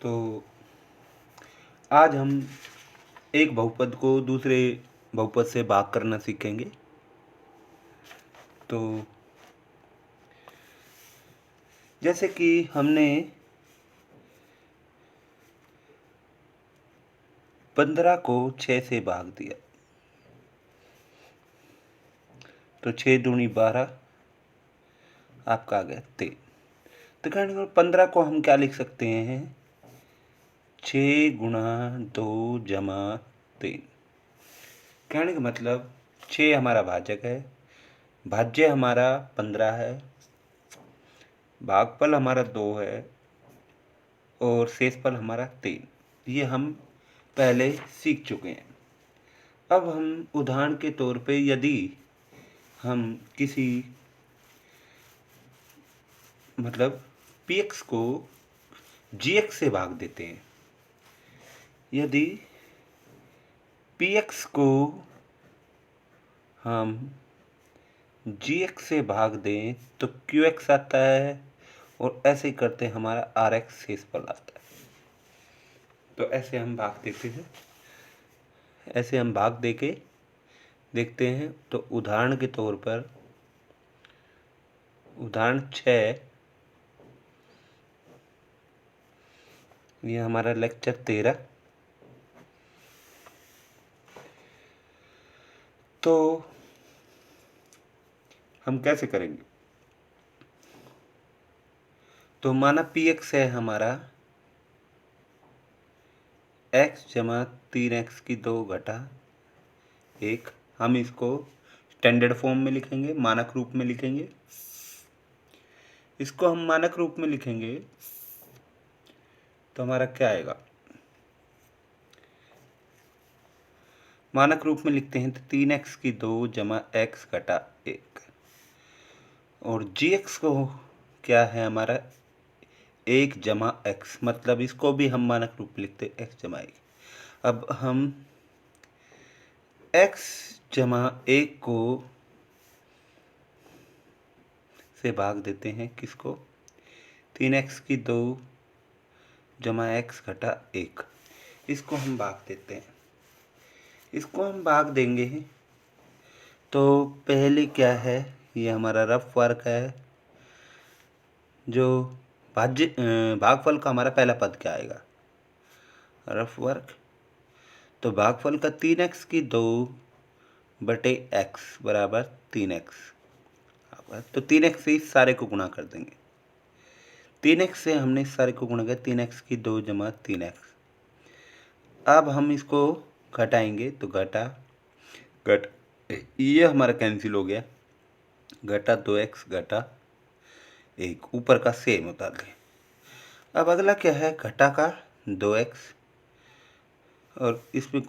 तो आज हम एक बहुपद को दूसरे बहुपद से भाग करना सीखेंगे। तो जैसे कि हमने 15 को 6 से भाग दिया तो 6 दूनी 12 आपका आ गया 3। तो कहने का 15 को हम क्या लिख सकते हैं, 6 गुणा 2 जमा 3। कहने का मतलब 6 हमारा भाजक है, भाज्य हमारा 15 है, भागफल हमारा 2 है और शेषफल हमारा 3। ये हम पहले सीख चुके हैं। अब हम उदाहरण के तौर पे यदि हम किसी मतलब px को gx से भाग देते हैं, यदि px को हम gx से भाग दें तो qx आता है और ऐसे ही करते हमारा rx शेषफल आता है। तो ऐसे हम भाग देते हैं, ऐसे हम भाग देके देखते हैं। तो उदाहरण के तौर पर उदाहरण 6, ये हमारा लेक्चर 13। तो हम कैसे करेंगे, तो माना px है हमारा x जमा 3x की 2 घटा 1। हम इसको स्टैंडर्ड फॉर्म में लिखेंगे, मानक रूप में लिखेंगे। इसको हम मानक रूप में लिखेंगे तो हमारा क्या आएगा, मानक रूप में लिखते हैं तो 3x की 2 जमा x घटा 1। और gx को क्या है हमारा 1 जमा x, मतलब इसको भी हम मानक रूप में लिखते हैं x जमा 1। अब हम x जमा 1 को से भाग देते हैं, किसको, 3x की 2 जमा x घटा 1। इसको हम भाग देते हैं, इसको हम भाग देंगे तो पहले क्या है, ये हमारा रफ वर्क है। जो भागफल का हमारा पहला पद क्या आएगा, रफ वर्क। तो भागफल का 3x की 2 बटे x बराबर 3x। तो 3x से इस सारे को गुणा कर देंगे, 3x से हमने इस सारे को गुणा किया, 3x की 2 जमा 3x। अब हम इसको घटाएंगे तो घट ये हमारा कैंसिल हो गया, घटा 2x घटा 1, ऊपर का सेम उतार लें। अब अगला क्या है, घटा का 2x और इसमें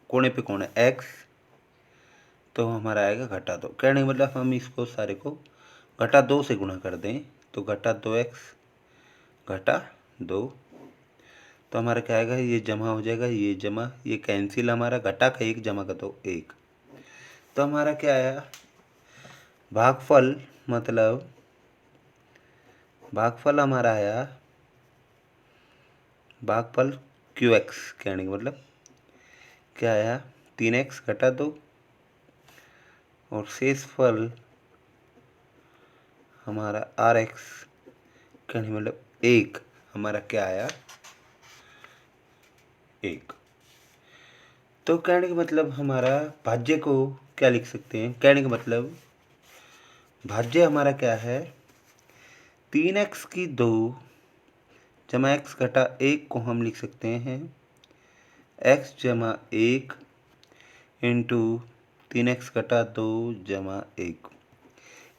कोने पे कौन है x, तो हमारा आएगा घटा 2। कहने का मतलब हम इसको सारे को घटा 2 से गुणा कर दें तो घटा 2x घटा 2। तो हमारा क्या आएगा, ये जमा हो जाएगा, ये जमा, ये कैंसिल, हमारा घटा का 1 जमा का 2 1। तो हमारा क्या आया, भागफल, मतलब भागफल हमारा आया, भागफल qx, कहने का मतलब क्या आया, 3x घटा 2 और शेषफल हमारा rx, कहने का मतलब 1। हमारा क्या आया, 1। तो कहने का मतलब हमारा भाज्य को क्या लिख सकते हैं, कहने का मतलब भाज्य हमारा क्या है, 3x की 2 जमा x घटा 1 को हम लिख सकते हैं x जमा 1 इंटू 3x घटा 2 जमा 1।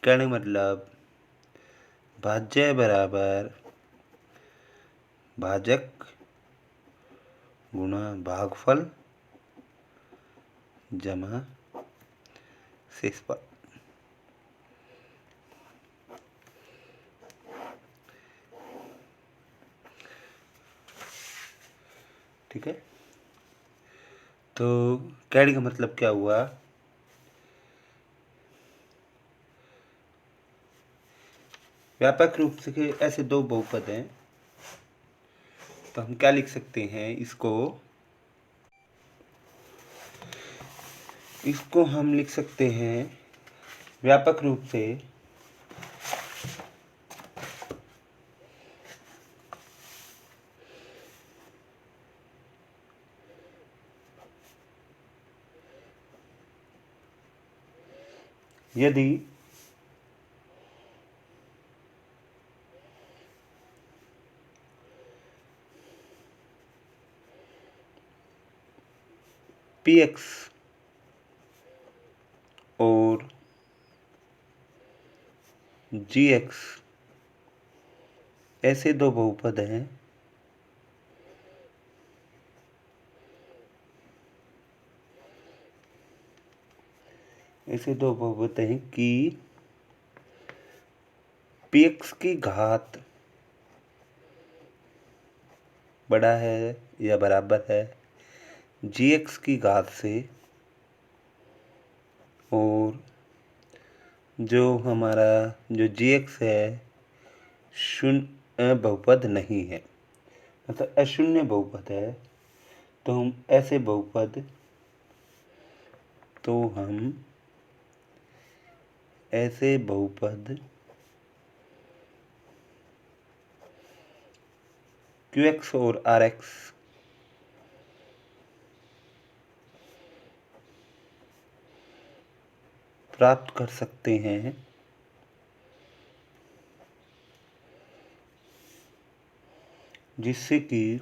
कहने का मतलब भाज्य बराबर भाजक गुणा भागफल जमा शेषफल। ठीक है, तो कहने का मतलब क्या हुआ, व्यापक रूप से ऐसे दो बहुपद हैं तो हम क्या लिख सकते हैं, इसको हम लिख सकते हैं व्यापक रूप से यदि px और gx ऐसे दो बहुपद हैं कि px की घात बड़ा है या बराबर है gx की घात से, और जो gx है शून्य बहुपद नहीं है, मतलब अशून्य बहुपद है। तो हम ऐसे बहुपद qx और rx प्राप्त कर सकते हैं जिससे कि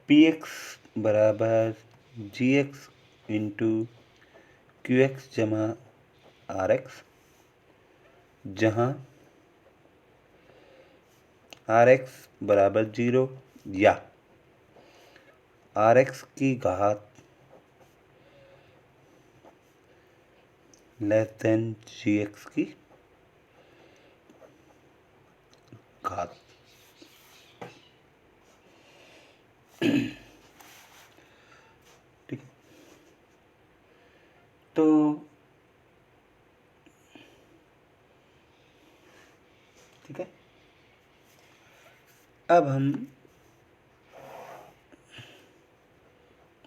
px बराबर gx इंटू qx जमा rx, जहाँ rx बराबर 0 या rx की घात लेस देन gx की घात। ठीक है, तो ठीक है, अब हम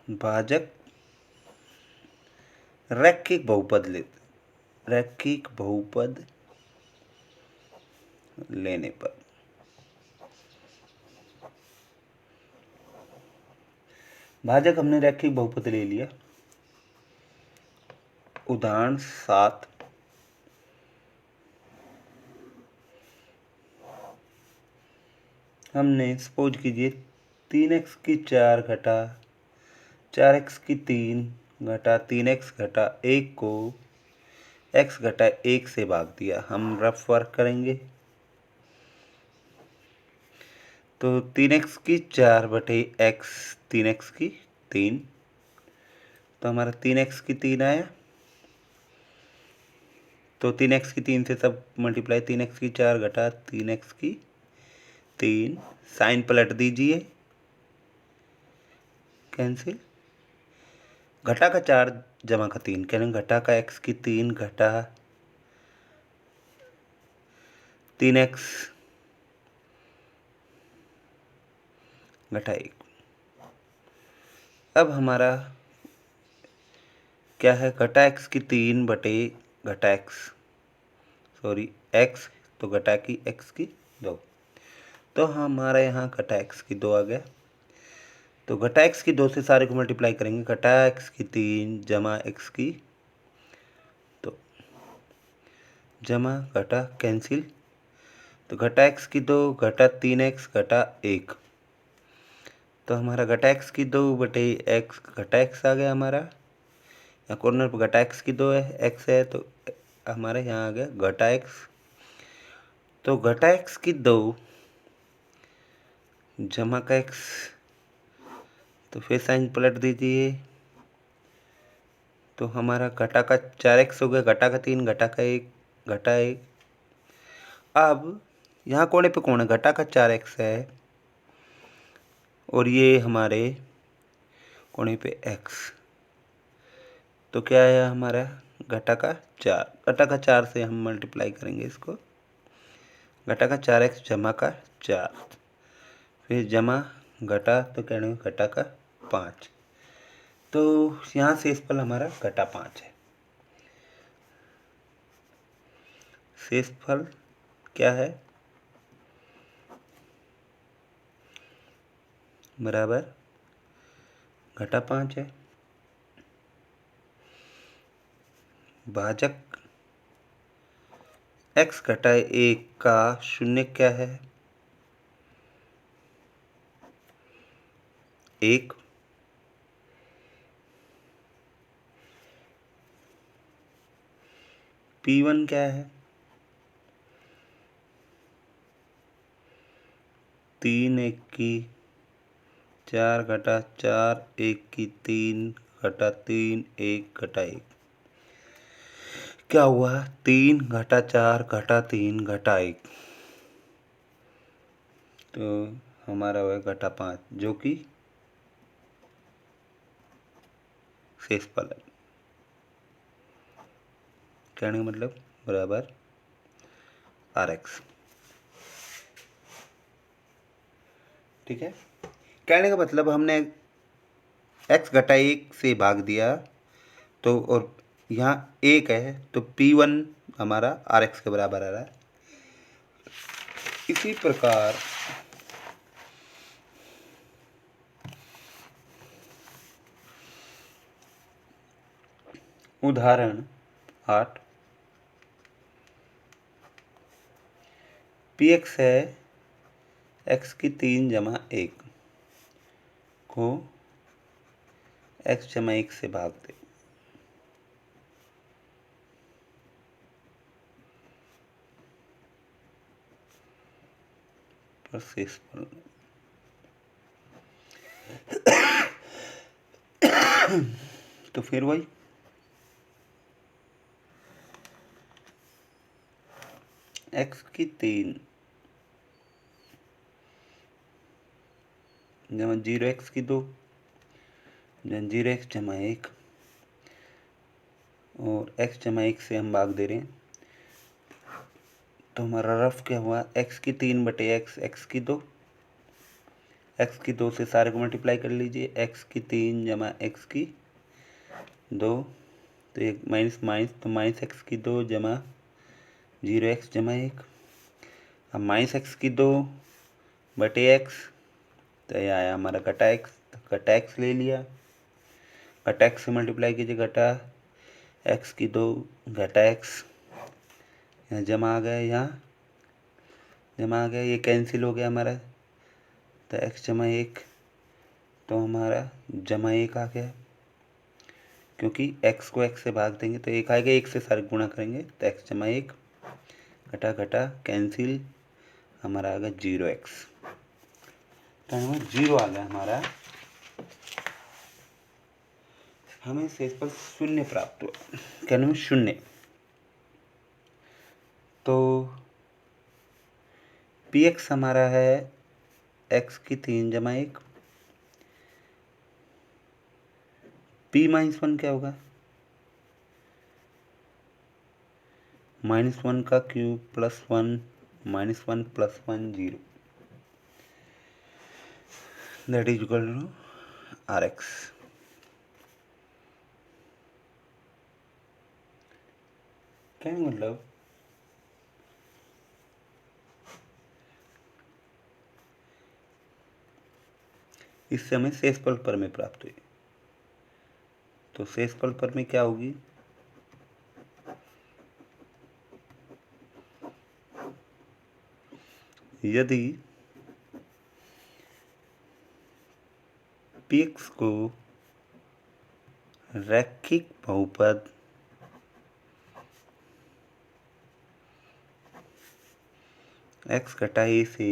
भाजक रैखिक बहुपद लेने पर भाजक हमने रैखिक बहुपद ले लिया। उदाहरण 7, हमने सपोज कीजिए 3x की 4 घटा 4x की 3 घटा 3x घटा 1 को x घटा 1 से भाग दिया। हम रफ वर्क करेंगे तो 3x की 4 बटे x 3x की 3, तो हमारा 3x की 3 आया। तो 3x की 3 से सब मल्टीप्लाई, 3x की 4 घटा 3x की 3, साइन पलट दीजिए, कैंसिल, घटा का 4 जमा का 3, कहने घटा का x की 3 घटा 3x घटा 1। अब हमारा क्या है, घटा x की 3 बटे घटा x तो घटा की x की 2, तो हमारे यहाँ घटा x की 2 आ गया। तो घटा x की 2 से सारे को मल्टीप्लाई करेंगे, घटा x की 3 जमा x की, तो जमा घटा कैंसिल, तो घटा x की 2 घटा 3x घटा 1, तो हमारा घटा x की 2 बटे x घटा x आ गया हमारा। यहाँ कॉर्नर पर घटा x की 2 है, x है, तो हमारे यहाँ आ गया घटा x। तो घटा x की 2 जमा का x, तो फिर साइन पलट दीजिए, तो हमारा घटा का 4x हो गया, घटा का 3 घटा का 1 घटा 1। अब यहाँ कोने पे कौन है, घटा का 4x है और ये हमारे कोने पे x, तो क्या आया हमारा घटा का 4, घटा का 4 से हम मल्टीप्लाई करेंगे इसको, घटा का 4x जमा का 4, फिर जमा घटा तो कहने घटा का 5। तो यहाँ शेषफल हमारा घटा 5 है। शेषफल क्या है? बराबर घटा 5 है। भाजक x घटा 1 का शून्य क्या है? 1। P1 क्या है? 3 1 की 4 घटा 4, 1 की 3 घटा 3, 1 घटा 1। क्या हुआ? 3 घटा 4 घटा 3 घटा 1, तो हमारा हुआ घटा 5, जो कि शेषफल है। कहने का मतलब बराबर RX। ठीक है, कहने का मतलब हमने x घटा 1 से भाग दिया, तो और यहाँ 1 है तो P1 हमारा RX के बराबर आ रहा है। इसी प्रकार उदाहरण 8, Px है x की 3 जमा 1 को x जमा 1 से भाग दे। शेषफल तो फिर वही x की 3 जमा 0x की 2 जन 0x जमा 1 और x जमा 1 से हम भाग दे रहे हैं, तो हमारा रफ क्या हुआ? x की 3 बटे x की 2, x की 2 से सारे को मल्टीप्लाई कर लीजिए, x की 3 जमा x की 2, तो एक माइनस माइनस, तो माइनस x की 2 जमा 0x जमा 1। अब माइनस x की 2 बटे x, तो यह आया हमारा घटा x, तो घटा x ले लिया, घटा x से मल्टीप्लाई कीजिए, घटा x की 2 घटा x, यहाँ जमा आ गया, यहाँ जमा आ गया, ये कैंसिल हो गया हमारा, तो x जमा 1, तो हमारा जमा 1 आ गया, क्योंकि x को x से भाग देंगे तो 1 आएगा, 1 से सारे गुणा करेंगे तो x जमा 1, घटा घटा कैंसिल, हमारा आ गया 0x, तो हमें 0 आ गया हमारा, हमें शेषफल 0 प्राप्त हुआ। कहने में 0, तो Px हमारा है x की 3 जमा 1, P-1 क्या होगा? -1 का cube plus 1 -1 plus 1 0, that is equal to RX। क्या मतलब इससे हमें शेषफल प्रमेय प्राप्त हुई। तो शेषफल प्रमेय क्या होगी? यदि Px को रैखिक बहुपद x घटा a से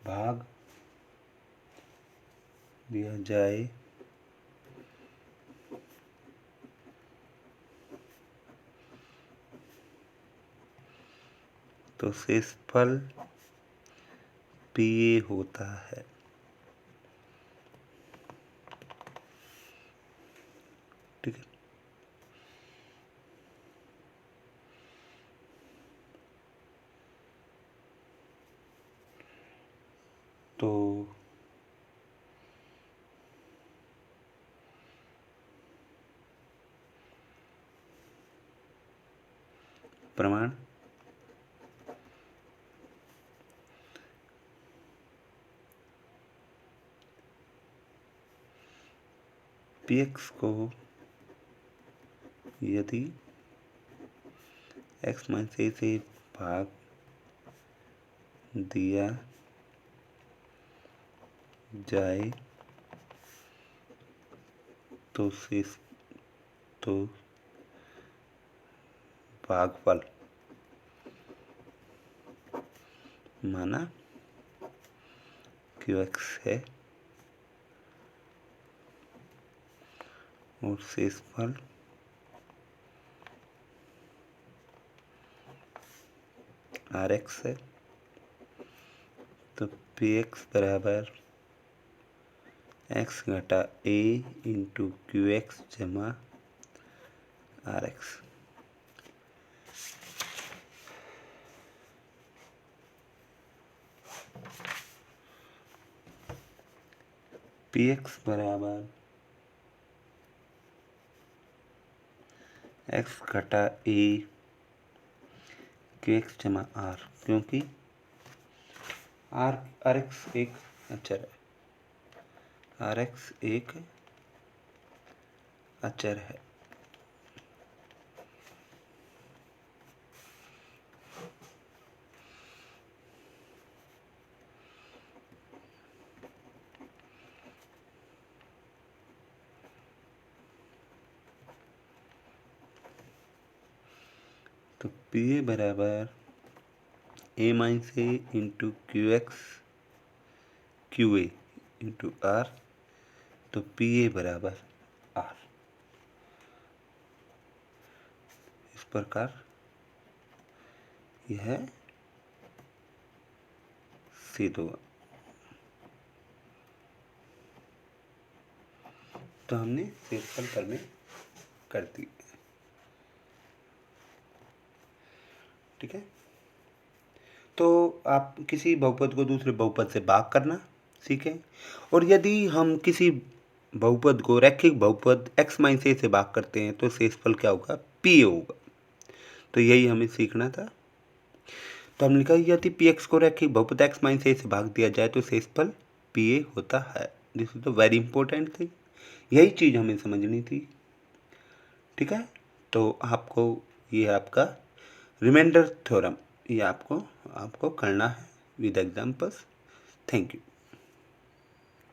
भाग दिया जाए तो शेषफल पी ए होता है। ठीक है, तो प्रमाण पी एक्स को यदि एक्स माइनस ए से भाग दिया जाए तो भागफल माना क्यू एक्स है और शेषफल आर एक्स है। तो पी एक्स बराबर एक्स घटा ए इंटू क्यू एक्स जमा आर एक्स। पी एक्स बराबर एक्स घटा ए क्यू एक्स जमा आर, क्योंकि आर एक्स एक अचर है, आर एक्स एक अचर है। तो पी ए बराबर A minus A into Q X Q A into R. तो पी ए बराबर आर। इस प्रकार यह सिद्ध हुआ। तो हमने शेषफल प्रमेय कर दी। ठीक है, तो आप किसी बहुपद को दूसरे बहुपद से भाग करना सीखें, और यदि हम किसी बहुपद को रैखिक बहुपद x माइनस ए से भाग करते हैं तो शेषफल क्या होगा, पी ए होगा। तो यही हमें सीखना था। तो हमने कहा यदि पी एक्स को रैखिक बहुपद x माइनस ए से भाग दिया जाए तो शेषफल पी ए होता है। This is the very important thing, यही चीज़ हमें समझनी थी। ठीक है, तो आपको ये आपका रिमाइंडर थ्योरम ये आपको करना है विद एग्जांपल्स। Thank you.